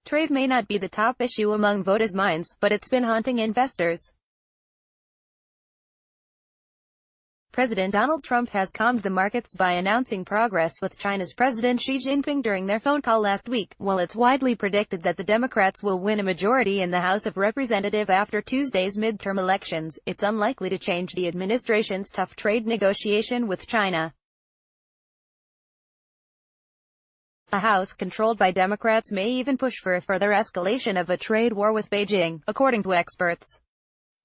Trade may not be the top issue among voters' minds, but it's been haunting investors. President Donald Trump has calmed the markets by announcing progress with China's President Xi Jinping during their phone call last week. While it's widely predicted that the Democrats will win a majority in the House of Representatives after Tuesday's midterm elections, it's unlikely to change the administration's tough trade negotiation with China. A House controlled by Democrats may even push for a further escalation of a trade war with Beijing, according to experts.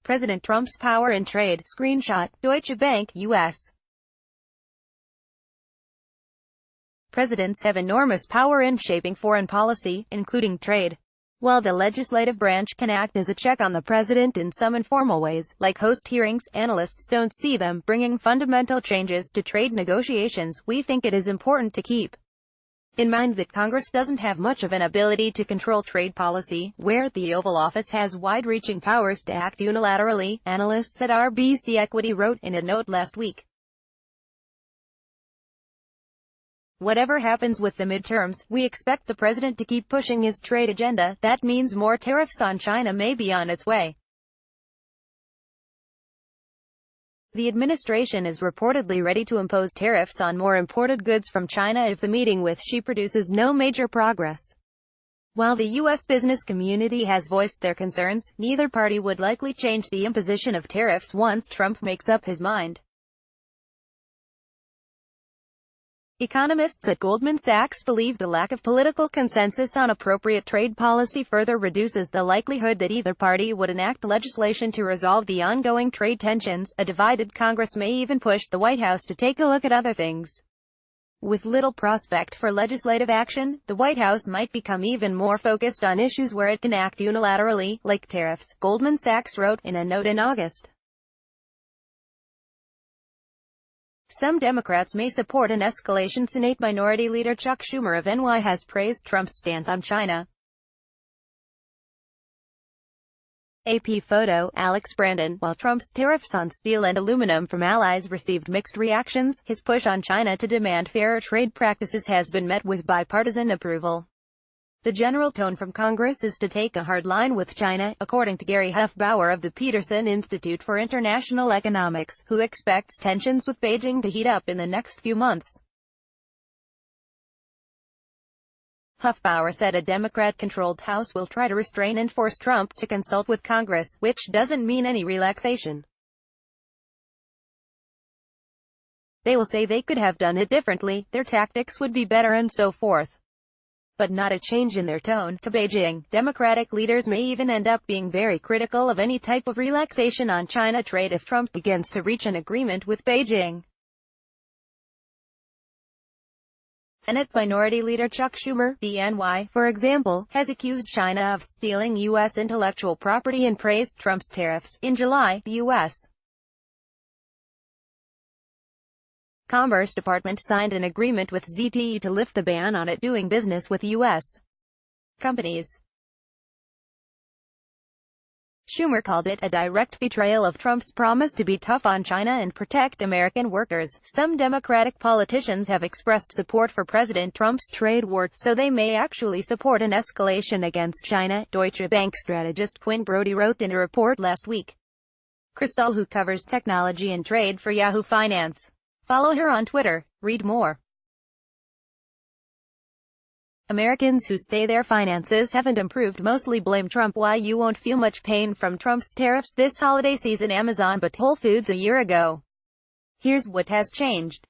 President Trump's power in trade. Screenshot. Deutsche Bank, U.S. Presidents have enormous power in shaping foreign policy, including trade. While the legislative branch can act as a check on the president in some informal ways, like host hearings, analysts don't see them bringing fundamental changes to trade negotiations. We think it is important to keep in mind that Congress doesn't have much of an ability to control trade policy, where the Oval Office has wide-reaching powers to act unilaterally, analysts at RBC Equity wrote in a note last week. Whatever happens with the midterms, we expect the president to keep pushing his trade agenda. That means more tariffs on China may be on its way. The administration is reportedly ready to impose tariffs on more imported goods from China if the meeting with Xi produces no major progress. While the U.S. business community has voiced their concerns, neither party would likely change the imposition of tariffs once Trump makes up his mind. Economists at Goldman Sachs believe the lack of political consensus on appropriate trade policy further reduces the likelihood that either party would enact legislation to resolve the ongoing trade tensions. A divided Congress may even push the White House to take a look at other things. With little prospect for legislative action, the White House might become even more focused on issues where it can act unilaterally, like tariffs, Goldman Sachs wrote in a note in August. Some Democrats may support an escalation. Senate Minority Leader Chuck Schumer of NY has praised Trump's stance on China. AP photo, Alex Brandon. While Trump's tariffs on steel and aluminum from allies received mixed reactions, his push on China to demand fairer trade practices has been met with bipartisan approval. The general tone from Congress is to take a hard line with China, according to Gary Huffbauer of the Peterson Institute for International Economics, who expects tensions with Beijing to heat up in the next few months. Huffbauer said a Democrat-controlled House will try to restrain and force Trump to consult with Congress, which doesn't mean any relaxation. They will say they could have done it differently, their tactics would be better and so forth. But not a change in their tone to Beijing. Democratic leaders may even end up being very critical of any type of relaxation on China trade if Trump begins to reach an agreement with Beijing. Senate Minority Leader Chuck Schumer, DNY, for example, has accused China of stealing U.S. intellectual property and praised Trump's tariffs. In July, the U.S. Commerce Department signed an agreement with ZTE to lift the ban on it doing business with U.S. companies. Schumer called it a direct betrayal of Trump's promise to be tough on China and protect American workers. Some Democratic politicians have expressed support for President Trump's trade war, so they may actually support an escalation against China, Deutsche Bank strategist Quinn Brody wrote in a report last week. Crystal, who covers technology and trade for Yahoo Finance. Follow her on Twitter. Read more. Americans who say their finances haven't improved mostly blame Trump. Why you won't feel much pain from Trump's tariffs this holiday season. Amazon bought Whole Foods a year ago. Here's what has changed.